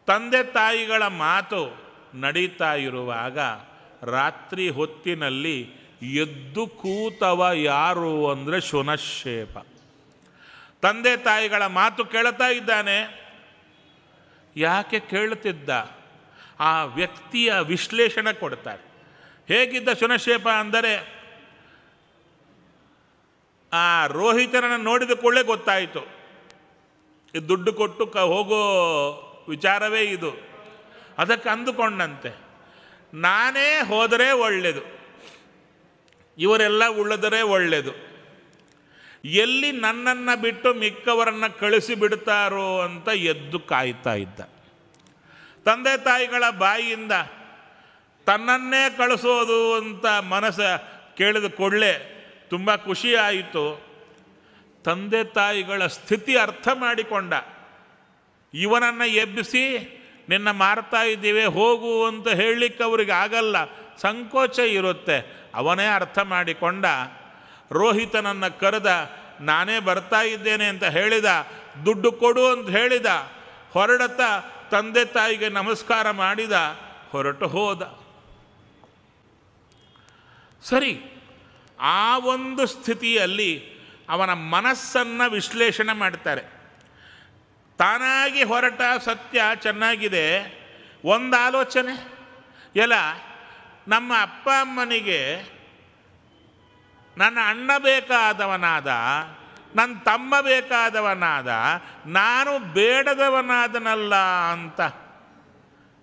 ತಂದೆ ತಾಯಿಗಳ ಮಾತು ನಡೀತಾ ಇರುವಾಗ ರಾತ್ರಿ ಹೊತ್ತಿನಲ್ಲಿ ಎದ್ದು ಕೂತವ ಯಾರು ಅಂದರೆ ಶುನಶ್ಶೇಪ. ತಂದೆ ತಾಯಿಗಳ ಮಾತು ಕೇಳ್ತಾ ಇದ್ದಾನೆ. ಯಾಕೆ ಕೇಳುತ್ತಿದ್ದ? ಆ ವ್ಯಕ್ತಿಯ ವಿಶ್ಲೇಷಣೆ ಕೊಡ್ತಾರೆ. ಹೇಗಿದ್ದ ಶುನಶ್ಶೇಪ ಅಂದರೆ, ಆ ರೋಹಿತನನ್ನು ನೋಡಿದ ಕೂಡಲೇ ಗೊತ್ತಾಯಿತು, ಇದು ದುಡ್ಡು ಕೊಟ್ಟು ಹೋಗೋ ವಿಚಾರವೇ ಇದು. ಅದಕ್ಕೆ ಅಂದುಕೊಂಡಂತೆ, ನಾನೇ ಹೋದರೆ ಒಳ್ಳೆಯದು, ಇವರೆಲ್ಲ ಉಳಿದರೆ ಒಳ್ಳೆಯದು, ಎಲ್ಲಿ ನನ್ನನ್ನು ಬಿಟ್ಟು ಮಿಕ್ಕವರನ್ನು ಕಳಿಸಿಬಿಡ್ತಾರೋ ಅಂತ ಎದ್ದು ಕಾಯ್ತಾ ಇದ್ದ. ತಂದೆ ತಾಯಿಗಳ ಬಾಯಿಯಿಂದ ತನ್ನನ್ನೇ ಕಳಿಸೋದು ಅಂತ ಮನಸ್ಸು ಕೇಳಿದ ಕೂಡಲೇ ತುಂಬ ಖುಷಿಯಾಯಿತು. ತಂದೆ ತಾಯಿಗಳ ಸ್ಥಿತಿ ಅರ್ಥ ಮಾಡಿಕೊಂಡ. ಇವನನ್ನು ಎಬ್ಬಿಸಿ ನಿನ್ನ ಮಾರ್ತಾ ಇದ್ದೀವಿ ಹೋಗು ಅಂತ ಹೇಳಲಿಕ್ಕೆ ಅವ್ರಿಗೆ ಆಗಲ್ಲ, ಸಂಕೋಚ ಇರುತ್ತೆ. ಅವನೇ ಅರ್ಥ ಮಾಡಿಕೊಂಡ. ರೋಹಿತನನ್ನು ಕರೆದ, ನಾನೇ ಬರ್ತಾ ಇದ್ದೇನೆ ಅಂತ ಹೇಳಿದ, ದುಡ್ಡು ಕೊಡು ಅಂತ ಹೇಳಿದ. ಹೊರಡತ್ತ ತಂದೆ ತಾಯಿಗೆ ನಮಸ್ಕಾರ ಮಾಡಿದ, ಹೊರಟು ಹೋದ. ಸರಿ, ಆ ಒಂದು ಸ್ಥಿತಿಯಲ್ಲಿ ಅವನ ಮನಸ್ಸನ್ನು ವಿಶ್ಲೇಷಣೆ ಮಾಡ್ತಾರೆ. ತಾನಾಗಿ ಹೊರಟ ಸತ್ಯ ಚೆನ್ನಾಗಿದೆ. ಒಂದು ಆಲೋಚನೆ, ಎಲ್ಲ ನಮ್ಮ ಅಪ್ಪ ಅಮ್ಮನಿಗೆ ನನ್ನ ಅಣ್ಣ ಬೇಕಾದವನಾದ, ನನ್ನ ತಮ್ಮ ಬೇಕಾದವನಾದ, ನಾನು ಬೇಡದವನಾದನಲ್ಲ ಅಂತ.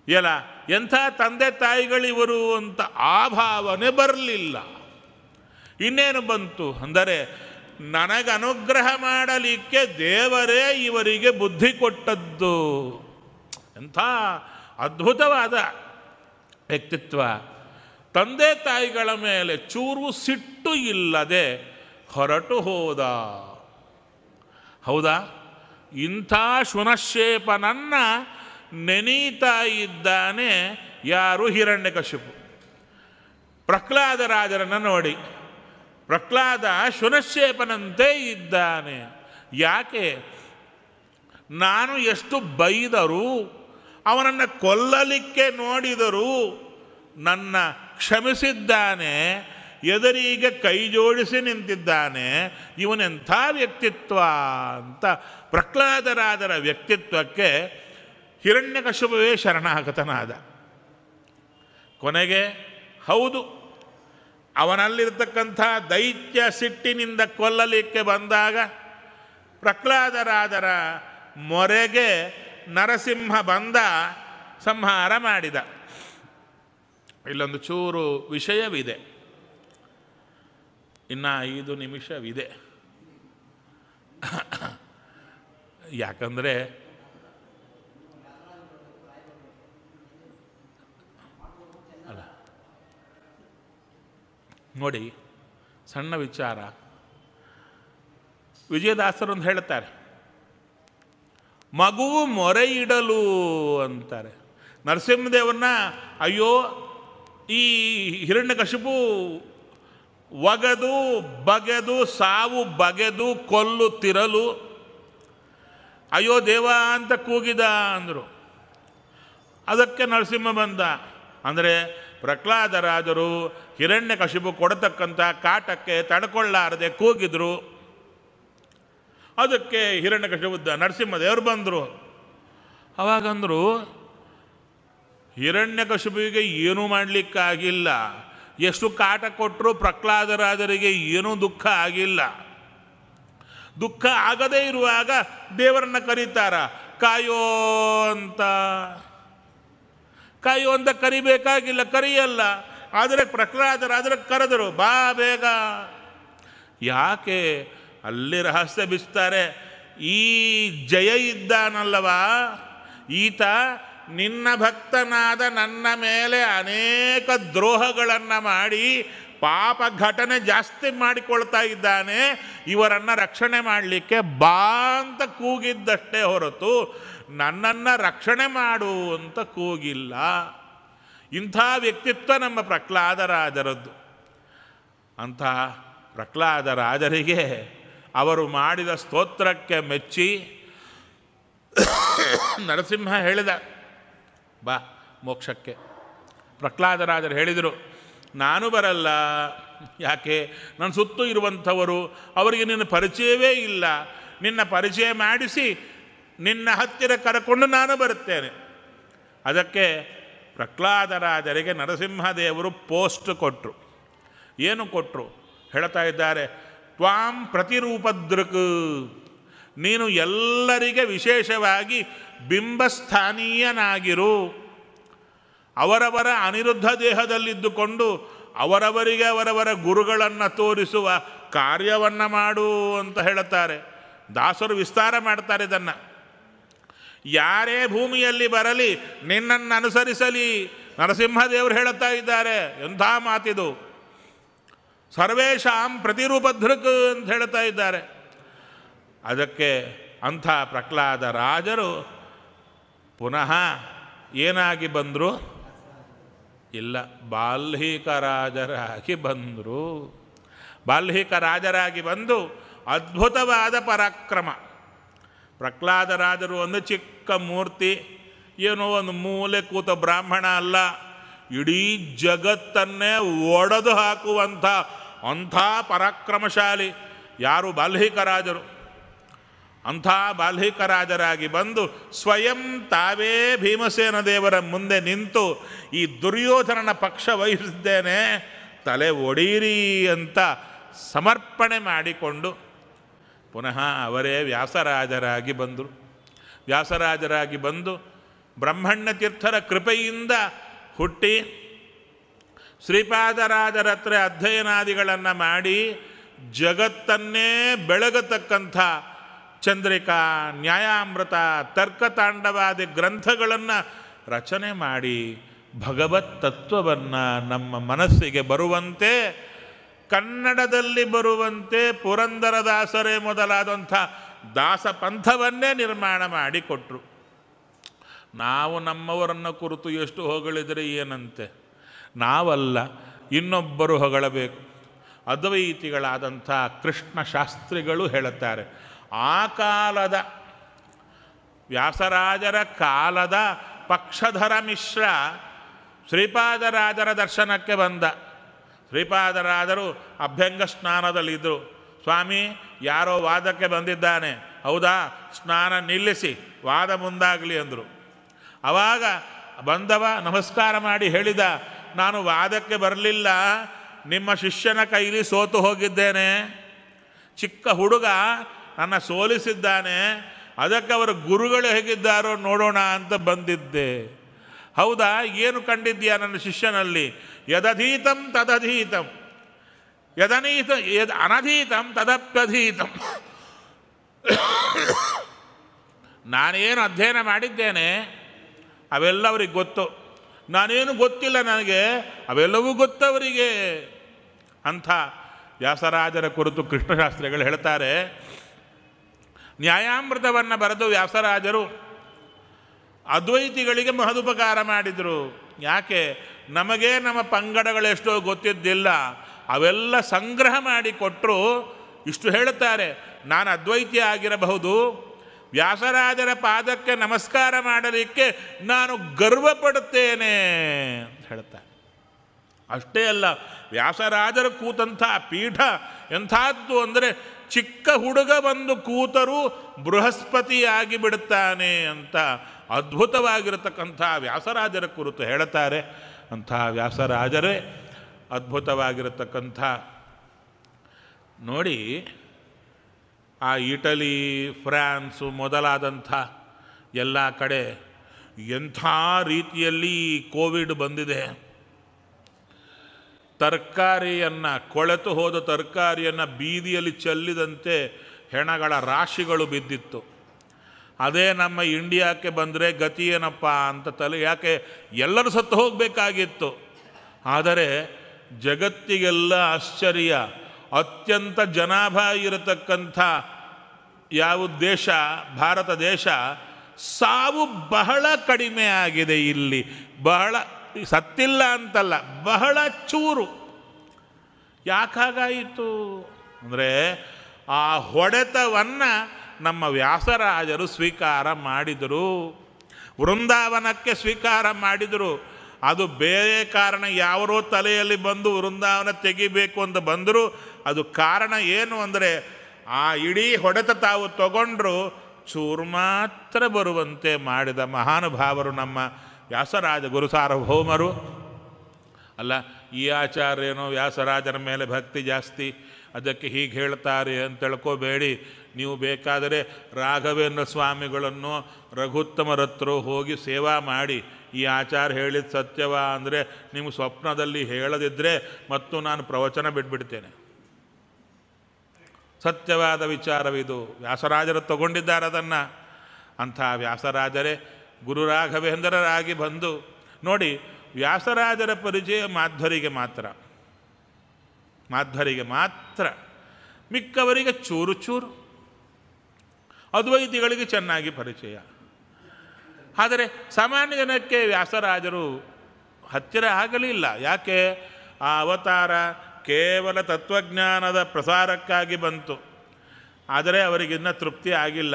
ಎಲ್ಲ ಎಂಥ ತಂದೆ ತಾಯಿಗಳಿವರು ಅಂತ ಆ ಭಾವನೆ ಬರಲಿಲ್ಲ. ಇನ್ನೇನು ಬಂತು ಅಂದರೆ, ನನಗನುಗ್ರಹ ಮಾಡಲಿಕ್ಕೆ ದೇವರೇ ಇವರಿಗೆ ಬುದ್ಧಿ ಕೊಟ್ಟದ್ದು. ಎಂಥ ಅದ್ಭುತವಾದ ವ್ಯಕ್ತಿತ್ವ. ತಂದೆ ತಾಯಿಗಳ ಮೇಲೆ ಚೂರು ಸಿಟ್ಟು ಇಲ್ಲದೆ ಹೊರಟು ಹೋದ. ಹೌದಾ? ಇಂಥ ಶುನಶ್ಶೇಪನನ್ನು ನೆನೀತಾ ಇದ್ದಾನೆ ಯಾರು? ಹಿರಣ್ಯಕಶಿಪು. ಪ್ರಹ್ಲಾದರಾಜರನ್ನು ನೋಡಿ, ಪ್ರಹ್ಲಾದ ಶುನಶ್ಶೇಪನಂತೆ ಇದ್ದಾನೆ. ಯಾಕೆ? ನಾನು ಎಷ್ಟು ಬೈದರೂ, ಅವನನ್ನು ಕೊಲ್ಲಲಿಕ್ಕೆ ನೋಡಿದರೂ ನನ್ನ ಕ್ಷಮಿಸಿದ್ದಾನೆ, ಎದುರಿಗೆ ಕೈ ಜೋಡಿಸಿ ನಿಂತಿದ್ದಾನೆ. ಇವನೆಂಥ ವ್ಯಕ್ತಿತ್ವ ಅಂತ ಪ್ರಹ್ಲಾದರಾಜರ ವ್ಯಕ್ತಿತ್ವಕ್ಕೆ ಹಿರಣ್ಯಕಶಿಪುವೇ ಶರಣಾಗತನಾದ. ಕೊನೆಗೆ ಹೌದು, ಅವನಲ್ಲಿರ್ತಕ್ಕಂಥ ದೈತ್ಯ ಸಿಟ್ಟಿನಿಂದ ಕೊಲ್ಲಲಿಕ್ಕೆ ಬಂದಾಗ ಪ್ರಹ್ಲಾದರಾಜರ ಮೊರೆಗೆ ನರಸಿಂಹ ಬಂದ, ಸಂಹಾರ ಮಾಡಿದ. ಇಲ್ಲೊಂದು ಚೂರು ವಿಷಯವಿದೆ, ಇನ್ನು 5 ನಿಮಿಷವಿದೆ. ಯಾಕಂದರೆ ಅಲ್ಲ ನೋಡಿ, ಸಣ್ಣ ವಿಚಾರ. ವಿಜಯದಾಸರು ಅಂತ ಹೇಳ್ತಾರೆ, ಮಗು ಮೊರೆ ಇಡಲು ಅಂತಾರೆ. ನರಸಿಂಹದೇವರನ್ನ ಅಯ್ಯೋ ಈ ಹಿರಣ್ಯಕಶಿಪು ಒಗೆದು ಬಗೆದು ಸಾವು ಬಗೆದು ಕೊಲ್ಲುತ್ತಿರಲು ಅಯ್ಯೋ ದೇವ ಅಂತ ಕೂಗಿದ ಅಂದರು. ಅದಕ್ಕೆ ನರಸಿಂಹ ಬಂದ. ಅಂದರೆ ಪ್ರಹ್ಲಾದರಾಜರು ಹಿರಣ್ಯಕಶಿಪು ಕೊಡತಕ್ಕಂಥ ಕಾಟಕ್ಕೆ ತಡ್ಕೊಳ್ಳಾರದೆ ಕೂಗಿದ್ರು. ಅದಕ್ಕೆ ಹಿರಣ್ಯಕಶಿಪು ನರಸಿಂಹದೇವರು ಬಂದರು. ಅವಾಗಂದರು, ಹಿರಣ್ಯಕಶಿಪುವಿಗೆ ಏನೂ ಮಾಡಲಿಕ್ಕಾಗಿಲ್ಲ, ಎಷ್ಟು ಕಾಟ ಕೊಟ್ಟರು ಪ್ರಹ್ಲಾದರಾಜರಿಗೆ ಏನೂ ದುಃಖ ಆಗಿಲ್ಲ. ದುಃಖ ಆಗದೇ ಇರುವಾಗ ದೇವರನ್ನ ಕರೀತಾರ, ಕಾಯೋ ಅಂತ. ಕಾಯೋ ಅಂತ ಕರಿಬೇಕಾಗಿಲ್ಲ, ಕರಿಯಲ್ಲ. ಆದರೆ ಪ್ರಹ್ಲಾದರಾಜರ ಕರೆದರು, ಬಾ ಬೇಗ. ಯಾಕೆ? ಅಲ್ಲಿ ರಹಸ್ಯ ಬಿಸ್ತಾರೆ. ಈ ಜಯ ಇದ್ದಾನಲ್ಲವಾ, ಈತ ನಿನ್ನ ಭಕ್ತನಾದ ನನ್ನ ಮೇಲೆ ಅನೇಕ ದ್ರೋಹಗಳನ್ನು ಮಾಡಿ ಪಾಪ ಘಟನೆ ಜಾಸ್ತಿ ಮಾಡಿಕೊಳ್ತಾ ಇದ್ದಾನೆ. ಇವರನ್ನು ರಕ್ಷಣೆ ಮಾಡಲಿಕ್ಕೆ ಬಾ ಅಂತ ಕೂಗಿದ್ದಷ್ಟೇ ಹೊರತು ನನ್ನನ್ನು ರಕ್ಷಣೆ ಮಾಡು ಅಂತ ಕೂಗಿಲ್ಲ. ಇಂಥ ವ್ಯಕ್ತಿತ್ವ ನಮ್ಮ ಪ್ರಹ್ಲಾದರಾಜರದ್ದು. ಅಂಥ ಪ್ರಹ್ಲಾದರಾಜರಿಗೆ ಅವರು ಮಾಡಿದ ಸ್ತೋತ್ರಕ್ಕೆ ಮೆಚ್ಚಿ ನರಸಿಂಹ ಹೇಳಿದ, ಬಾ ಮೋಕ್ಷಕ್ಕೆ. ಪ್ರಹ್ಲಾದರಾಜರು ಹೇಳಿದರು, ನಾನು ಬರಲ್ಲ. ಯಾಕೆ? ನನ್ನ ಸುತ್ತೂ ಇರುವಂಥವರು ಅವರಿಗೆ ನಿನ್ನ ಪರಿಚಯವೇ ಇಲ್ಲ. ನಿನ್ನ ಪರಿಚಯ ಮಾಡಿಸಿ ನಿನ್ನ ಹತ್ತಿರ ಕರ್ಕೊಂಡು ನಾನು ಬರುತ್ತೇನೆ. ಅದಕ್ಕೆ ಪ್ರಹ್ಲಾದರಾಜರಿಗೆ ನರಸಿಂಹದೇವರು ಪೋಸ್ಟ್ ಕೊಟ್ಟರು. ಏನು ಕೊಟ್ಟರು? ಹೇಳ್ತಾ ಇದ್ದಾರೆ, ತ್ವಾಂ ಪ್ರತಿರೂಪದೃಕ್, ನೀನು ಎಲ್ಲರಿಗೆ ವಿಶೇಷವಾಗಿ ಬಿಂಬಸ್ಥಾನೀಯನಾಗಿರು. ಅವರವರ ಅನಿರುದ್ಧ ದೇಹದಲ್ಲಿದ್ದುಕೊಂಡು ಅವರವರಿಗೆ ಅವರವರ ಗುರುಗಳನ್ನು ತೋರಿಸುವ ಕಾರ್ಯವನ್ನು ಮಾಡು ಅಂತ ಹೇಳುತ್ತಾರೆ. ದಾಸರು ವಿಸ್ತಾರ ಮಾಡ್ತಾರೆ ಇದನ್ನು. ಯಾರೇ ಭೂಮಿಯಲ್ಲಿ ಬರಲಿ ನಿನ್ನನ್ನು ಅನುಸರಿಸಲಿ. ನರಸಿಂಹದೇವರು ಹೇಳುತ್ತಾ ಇದ್ದಾರೆ, ಎಂಥ ಮಾತಿದು. ಸರ್ವೇಷಾಂ ಪ್ರತಿರೂಪದೃಕ್ ಅಂತ ಹೇಳ್ತಾ ಇದ್ದಾರೆ. ಅದಕ್ಕೆ ಅಂಥ ಪ್ರಹ್ಲಾದರಾಜರು ಪುನಃ ಏನಾಗಿ ಬಂದರು? ಇಲ್ಲ, ಬಾಲ್ಹಿಕರಾಜರಾಗಿ ಬಂದರು. ಬಾಲ್ಹಿಕರಾಜರಾಗಿ ಬಂದು ಅದ್ಭುತವಾದ ಪರಾಕ್ರಮ. ಪ್ರಹ್ಲಾದರಾಜರು ಒಂದು ಚಿಕ್ಕ ಮೂರ್ತಿ, ಏನೋ ಒಂದು ಮೂಲೆ ಕೂತ ಬ್ರಾಹ್ಮಣ ಅಲ್ಲ, ಇಡೀ ಜಗತ್ತನ್ನೇ ಒಡೆದು ಹಾಕುವಂಥ ಅಂಥ ಪರಾಕ್ರಮಶಾಲಿ. ಯಾರು? ಬಾಲ್ಹಿಕರಾಜರು. ಅಂಥ ಬಾಲ್ಹಿಕರಾಜರಾಗಿ ಬಂದು ಸ್ವಯಂ ತಾವೇ ಭೀಮಸೇನ ದೇವರ ಮುಂದೆ ನಿಂತು ಈ ದುರ್ಯೋಧನನ ಪಕ್ಷ ವಹಿಸಿದ್ದೇನೆ, ತಲೆ ಒಡೀರಿ ಅಂತ ಸಮರ್ಪಣೆ ಮಾಡಿಕೊಂಡು ಪುನಃ ಅವರೇ ವ್ಯಾಸರಾಜರಾಗಿ ಬಂದರು. ವ್ಯಾಸರಾಜರಾಗಿ ಬಂದು ಬ್ರಹ್ಮಣ್ಯ ತೀರ್ಥರ ಕೃಪೆಯಿಂದ ಹುಟ್ಟಿ ಶ್ರೀಪಾದರಾಜರ ಹತ್ರ ಅಧ್ಯಯನಾದಿಗಳನ್ನು ಮಾಡಿ ಜಗತ್ತನ್ನೇ ಬೆಳಗತಕ್ಕಂಥ ಚಂದ್ರಿಕಾ, ನ್ಯಾಯಾಮೃತ, ತರ್ಕತಾಂಡವಾದಿ ಗ್ರಂಥಗಳನ್ನು ರಚನೆ ಮಾಡಿ ಭಗವತ್ ತತ್ವವನ್ನು ನಮ್ಮ ಮನಸ್ಸಿಗೆ ಬರುವಂತೆ, ಕನ್ನಡದಲ್ಲಿ ಬರುವಂತೆ ಪುರಂದರದಾಸರೇ ಮೊದಲಾದಂಥ ದಾಸಪಂಥವನ್ನೇ ನಿರ್ಮಾಣ ಮಾಡಿಕೊಟ್ರು. ನಾವು ನಮ್ಮವರನ್ನು ಕುರಿತು ಎಷ್ಟು ಹೊಗಳಿದರೆ ಏನಂತೆ? ನಾವಲ್ಲ, ಇನ್ನೊಬ್ಬರು ಹೊಗಳಬೇಕು. ಅದ್ವೈತಿಗಳಾದಂಥ ಕೃಷ್ಣ ಶಾಸ್ತ್ರಿಗಳು ಹೇಳುತ್ತಾರೆ, ಆ ಕಾಲದ ವ್ಯಾಸರಾಜರ ಕಾಲದ ಪಕ್ಷಧರ ಮಿಶ್ರ ಶ್ರೀಪಾದರಾಜರ ದರ್ಶನಕ್ಕೆ ಬಂದ. ಶ್ರೀಪಾದರಾಜರು ಅಭ್ಯಂಗ ಸ್ನಾನದಲ್ಲಿದ್ದರು. ಸ್ವಾಮಿ, ಯಾರೋ ವಾದಕ್ಕೆ ಬಂದಿದ್ದಾನೆ, ಹೌದಾ? ಸ್ನಾನ ನಿಲ್ಲಿಸಿ ವಾದ ಮುಂದಾಗಲಿ ಅಂದರು. ಆವಾಗ ಬಂದವ ನಮಸ್ಕಾರ ಮಾಡಿ ಹೇಳಿದ, ನಾನು ವಾದಕ್ಕೆ ಬರಲಿಲ್ಲ, ನಿಮ್ಮ ಶಿಷ್ಯನ ಕೈಲಿ ಸೋತು ಹೋಗಿದ್ದೇನೆ. ಚಿಕ್ಕ ಹುಡುಗ ನನ್ನ ಸೋಲಿಸಿದ್ದಾನೆ, ಅದಕ್ಕೆ ಅವರ ಗುರುಗಳು ಹೇಗಿದ್ದಾರೋ ನೋಡೋಣ ಅಂತ ಬಂದಿದ್ದೆ. ಹೌದಾ? ಏನು ಕಂಡಿದ್ದೀಯಾ ನನ್ನ ಶಿಷ್ಯನಲ್ಲಿ? ಯದಧೀತಂ ತದಧೀತಂ, ಅನಧೀತಂ ತದಪ್ಯಧೀತಂ. ನಾನೇನು ಅಧ್ಯಯನ ಮಾಡಿದ್ದೇನೆ ಅವೆಲ್ಲ ಅವ್ರಿಗೆ ಗೊತ್ತು, ನಾನೇನು ಗೊತ್ತಿಲ್ಲ ನನಗೆ ಅವೆಲ್ಲವೂ ಗೊತ್ತವರಿಗೆ ಅಂಥ ವ್ಯಾಸರಾಜರ ಕುರಿತು ಕೃಷ್ಣಶಾಸ್ತ್ರಿಗಳು ಹೇಳ್ತಾರೆ. ನ್ಯಾಯಾಮೃತವನ್ನು ಬರೆದು ವ್ಯಾಸರಾಜರು ಅದ್ವೈತಿಗಳಿಗೆ ಮಹದುಪಕಾರ ಮಾಡಿದರು. ಯಾಕೆ? ನಮಗೆ ನಮ್ಮ ಪಂಗಡಗಳೆಷ್ಟೋ ಗೊತ್ತಿದ್ದಿಲ್ಲ, ಅವೆಲ್ಲ ಸಂಗ್ರಹ ಮಾಡಿ ಕೊಟ್ಟರು. ಇಷ್ಟು ಹೇಳುತ್ತಾರೆ, ನಾನು ಅದ್ವೈತಿ ಆಗಿರಬಹುದು, ವ್ಯಾಸರಾಜರ ಪಾದಕ್ಕೆ ನಮಸ್ಕಾರ ಮಾಡಲಿಕ್ಕೆ ನಾನು ಗರ್ವಪಡುತ್ತೇನೆ ಅಂತ ಹೇಳ್ತಾರೆ. ಅಷ್ಟೇ ಅಲ್ಲ, ವ್ಯಾಸರಾಜರ ಕೂತಂಥ ಪೀಠ ಎಂಥದ್ದು ಅಂದರೆ ಚಿಕ್ಕ ಹುಡುಗ ಬಂದು ಕೂತರೂ ಬೃಹಸ್ಪತಿಯಾಗಿ ಬಿಡುತ್ತಾನೆ ಅಂತ ಅದ್ಭುತವಾಗಿರತಕ್ಕಂಥ ವ್ಯಾಸರಾಜರ ಕುರಿತು ಹೇಳುತ್ತಾರೆ. ಅಂಥ ವ್ಯಾಸರಾಜರೇ ಅದ್ಭುತವಾಗಿರತಕ್ಕಂಥ ನೋಡಿ, ಆ ಇಟಲಿ, ಫ್ರಾನ್ಸು ಮೊದಲಾದಂಥ ಎಲ್ಲ ಕಡೆ ಎಂಥ ರೀತಿಯಲ್ಲಿ ಕೋವಿಡ್ ಬಂದಿದೆ. ತರಕಾರಿಯನ್ನು, ಕೊಳೆತು ಹೋದ ತರಕಾರಿಯನ್ನು ಬೀದಿಯಲ್ಲಿ ಚೆಲ್ಲಿದಂತೆ ಹೆಣಗಳ ರಾಶಿಗಳು ಬಿದ್ದಿತ್ತು. ಅದೇ ನಮ್ಮ ಇಂಡಿಯಾಕ್ಕೆ ಬಂದರೆ ಗತಿ ಏನಪ್ಪ ಅಂತ ತಲೆ, ಯಾಕೆ ಎಲ್ಲರೂ ಸತ್ತು ಹೋಗಬೇಕಾಗಿತ್ತು. ಆದರೆ ಜಗತ್ತಿಗೆಲ್ಲ ಆಶ್ಚರ್ಯ, ಅತ್ಯಂತ ಜನಾಭಾವ ಇರತಕ್ಕಂಥ ಯಾವ ದೇಶ? ಭಾರತ ದೇಶ. ಸಾವು ಬಹಳ ಕಡಿಮೆ ಆಗಿದೆ ಇಲ್ಲಿ. ಬಹಳ ಸತ್ತಿಲ್ಲ ಅಂತಲ್ಲ, ಬಹಳ ಚೂರು. ಯಾಕಾಗಾಯಿತು ಅಂದರೆ ಆ ಹೊಡೆತವನ್ನು ನಮ್ಮ ವ್ಯಾಸರಾಜರು ಸ್ವೀಕಾರ ಮಾಡಿದರು. ವೃಂದಾವನಕ್ಕೆ ಸ್ವೀಕಾರ ಮಾಡಿದರು. ಅದು ಬೇರೆ ಕಾರಣ, ಯಾವರೋ ತಲೆಯಲ್ಲಿ ಬಂದು ವೃಂದಾವನ ತೆಗಿಬೇಕು ಅಂತ ಬಂದರೂ ಅದು ಕಾರಣ ಏನು ಅಂದರೆ ಆ ಇಡೀ ಹೊಡೆತ ತಾವು ತಗೊಂಡ್ರು, ಚೂರು ಮಾತ್ರ ಬರುವಂತೆ ಮಾಡಿದ ಮಹಾನುಭಾವರು ನಮ್ಮ ವ್ಯಾಸರಾಜ ಗುರು ಸಾರ್ವಭೌಮರು. ಅಲ್ಲ, ಈ ಆಚಾರ್ಯನೋ ವ್ಯಾಸರಾಜನ ಮೇಲೆ ಭಕ್ತಿ ಜಾಸ್ತಿ, ಅದಕ್ಕೆ ಹೀಗೆ ಹೇಳ್ತಾರೆ ಅಂತ ತಿಳ್ಕೋಬೇಡಿ. ನೀವು ಬೇಕಾದರೆ ರಾಘವೇಂದ್ರ ಸ್ವಾಮಿಗಳನ್ನು ರಘುತ್ತಮರತ್ರ ಹೋಗಿ ಸೇವಾ ಮಾಡಿ. ಈ ಆಚಾರ ಹೇಳಿದ ಸತ್ಯವ ಅಂದರೆ ನಿಮ್ಮ ಸ್ವಪ್ನದಲ್ಲಿ ಹೇಳದಿದ್ದರೆ ಮತ್ತು ನಾನು ಪ್ರವಚನ ಬಿಟ್ಬಿಡ್ತೇನೆ. ಸತ್ಯವಾದ ವಿಚಾರವಿದು. ವ್ಯಾಸರಾಜರು ತಗೊಂಡಿದ್ದಾರೆ ಅದನ್ನು. ಅಂಥ ವ್ಯಾಸರಾಜರೇ ಗುರು ರಾಘವೇಂದ್ರರಾಗಿ ಬಂದು ನೋಡಿ, ವ್ಯಾಸರಾಜರ ಪರಿಚಯ ಮಾಧ್ವರಿಗೆ ಮಾತ್ರ, ಮಿಕ್ಕವರಿಗೆ ಚೂರು ಚೂರು. ಅದ್ವೈತಿಗಳಿಗೆ ಚೆನ್ನಾಗಿ ಪರಿಚಯ. ಆದರೆ ಸಾಮಾನ್ಯ ಜನಕ್ಕೆ ವ್ಯಾಸರಾಜರು ಹತ್ತಿರ ಆಗಲಿಲ್ಲ. ಯಾಕೆ? ಆ ಅವತಾರ ಕೇವಲ ತತ್ವಜ್ಞಾನದ ಪ್ರಸಾರಕ್ಕಾಗಿ ಬಂತು. ಆದರೆ ಅವರಿಗಿನ್ನ ತೃಪ್ತಿ ಆಗಿಲ್ಲ.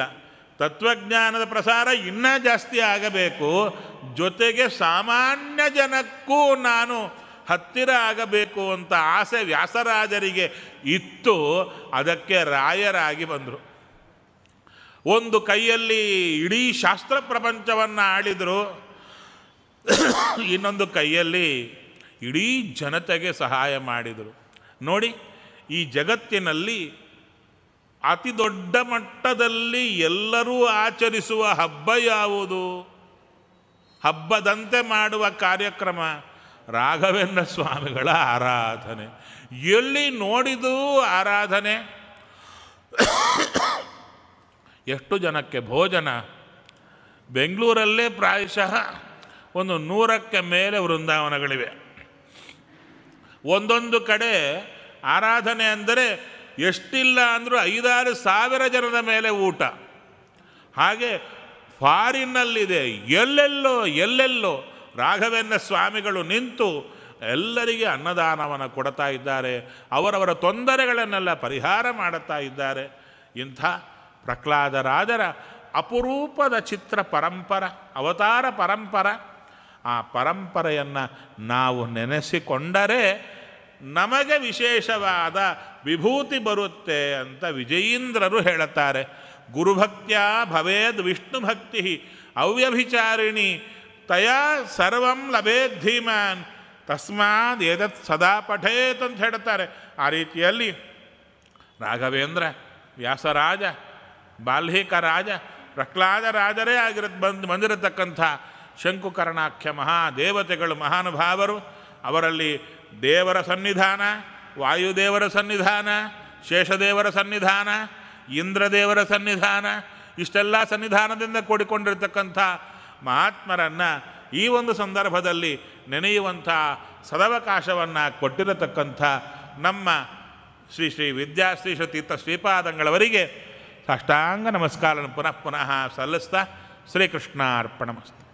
ತತ್ವಜ್ಞಾನದ ಪ್ರಸಾರ ಇನ್ನೂ ಜಾಸ್ತಿ ಆಗಬೇಕು, ಜೊತೆಗೆ ಸಾಮಾನ್ಯ ಜನಕ್ಕೂ ನಾನು ಹತ್ತಿರ ಆಗಬೇಕು ಅಂತ ಆಸೆ ವ್ಯಾಸರಾಜರಿಗೆ ಇತ್ತು. ಅದಕ್ಕೆ ರಾಯರಾಗಿ ಬಂದರು. ಒಂದು ಕೈಯಲ್ಲಿ ಇಡೀ ಶಾಸ್ತ್ರ ಪ್ರಪಂಚವನ್ನು ಆಳಿದರು, ಇನ್ನೊಂದು ಕೈಯಲ್ಲಿ ಇಡೀ ಜನತೆಗೆ ಸಹಾಯ ಮಾಡಿದರು. ನೋಡಿ, ಈ ಜಗತ್ತಿನಲ್ಲಿ ಅತಿ ದೊಡ್ಡ ಮಟ್ಟದಲ್ಲಿ ಎಲ್ಲರೂ ಆಚರಿಸುವ ಹಬ್ಬ ಯಾವುದು? ಹಬ್ಬದಂತೆ ಮಾಡುವ ಕಾರ್ಯಕ್ರಮ ರಾಘವೇಂದ್ರ ಸ್ವಾಮಿಗಳ ಆರಾಧನೆ. ಎಲ್ಲಿ ನೋಡಿದರೂ ಆರಾಧನೆ. ಎಷ್ಟು ಜನಕ್ಕೆ ಭೋಜನ? ಬೆಂಗಳೂರಲ್ಲೇ ಪ್ರಾಯಶಃ ಒಂದು 100ಕ್ಕೆ ಮೇಲೆ ವೃಂದಾವನಗಳಿವೆ. ಒಂದೊಂದು ಕಡೆ ಆರಾಧನೆ ಅಂದರೆ ಎಷ್ಟಿಲ್ಲ ಅಂದರೂ 5-6 ಸಾವಿರ ಜನದ ಮೇಲೆ ಊಟ. ಹಾಗೆ ಫಾರಿನ್ನಲ್ಲಿದೆ, ಎಲ್ಲೆಲ್ಲೋ ರಾಘವೇಂದ್ರ ಸ್ವಾಮಿಗಳು ನಿಂತು ಎಲ್ಲರಿಗೆ ಅನ್ನದಾನವನ್ನು ಕೊಡ್ತಾ ಇದ್ದಾರೆ. ಅವರವರ ತೊಂದರೆಗಳನ್ನೆಲ್ಲ ಪರಿಹಾರ ಮಾಡುತ್ತಾ ಇದ್ದಾರೆ. ಇಂಥ ಪ್ರಹ್ಲಾದರಾಜರ ಅಪರೂಪದ ಚಿತ್ರ ಪರಂಪರ, ಅವತಾರ ಪರಂಪರ. ಆ ಪರಂಪರೆಯನ್ನು ನಾವು ನೆನೆಸಿಕೊಂಡರೆ ನಮಗೆ ವಿಶೇಷವಾದ ವಿಭೂತಿ ಬರುತ್ತೆ ಅಂತ ವಿಜಯೀಂದ್ರರು ಹೇಳುತ್ತಾರೆ. ಗುರುಭಕ್ತ್ಯ ಭವೇದ್ ವಿಷ್ಣು ಭಕ್ತಿ ಅವ್ಯಭಿಚಾರಿಣಿ ತಯಾ ಸರ್ವಂ ಲಭೇದ್ ಧೀಮಾನ್ ತಸ್ಮಾದ್ ಏತತ್ ಸದಾ ಪಠೇತ್ ಅಂತ ಹೇಳ್ತಾರೆ. ಆ ರೀತಿಯಲ್ಲಿ ರಾಘವೇಂದ್ರ, ವ್ಯಾಸರಾಜ, ಬಾಲ್ಮೀಕ ರಾಜ, ಪ್ರಹ್ಲಾದರಾಜರೇ ಬಂದಿರತಕ್ಕಂಥ ಶಂಕುಕರ್ಣಾಖ್ಯ ಮಹಾದೇವತೆಗಳು, ಮಹಾನುಭಾವರು. ಅವರಲ್ಲಿ ದೇವರ ಸನ್ನಿಧಾನ, ವಾಯುದೇವರ ಸನ್ನಿಧಾನ, ಶೇಷದೇವರ ಸನ್ನಿಧಾನ, ಇಂದ್ರದೇವರ ಸನ್ನಿಧಾನ, ಇಷ್ಟೆಲ್ಲ ಸನ್ನಿಧಾನದಿಂದ ಕೂಡಿಕೊಂಡಿರ್ತಕ್ಕಂಥ ಮಹಾತ್ಮರನ್ನು ಈ ಒಂದು ಸಂದರ್ಭದಲ್ಲಿ ನೆನೆಯುವಂಥ ಸದವಕಾಶವನ್ನು ಕೊಟ್ಟಿರತಕ್ಕಂಥ ನಮ್ಮ ಶ್ರೀ ಶ್ರೀ ವಿದ್ಯಾಶ್ರೀ ತೀರ್ಥ ಶ್ರೀಪಾದಂಗಳವರಿಗೆ ಸಾಷ್ಟಾಂಗ ನಮಸ್ಕಾರ ಪುನಃ ಸಲ್ಲಿಸ್ತಾ ಶ್ರೀಕೃಷ್ಣಾರ್ಪಣಮಸ್ತು.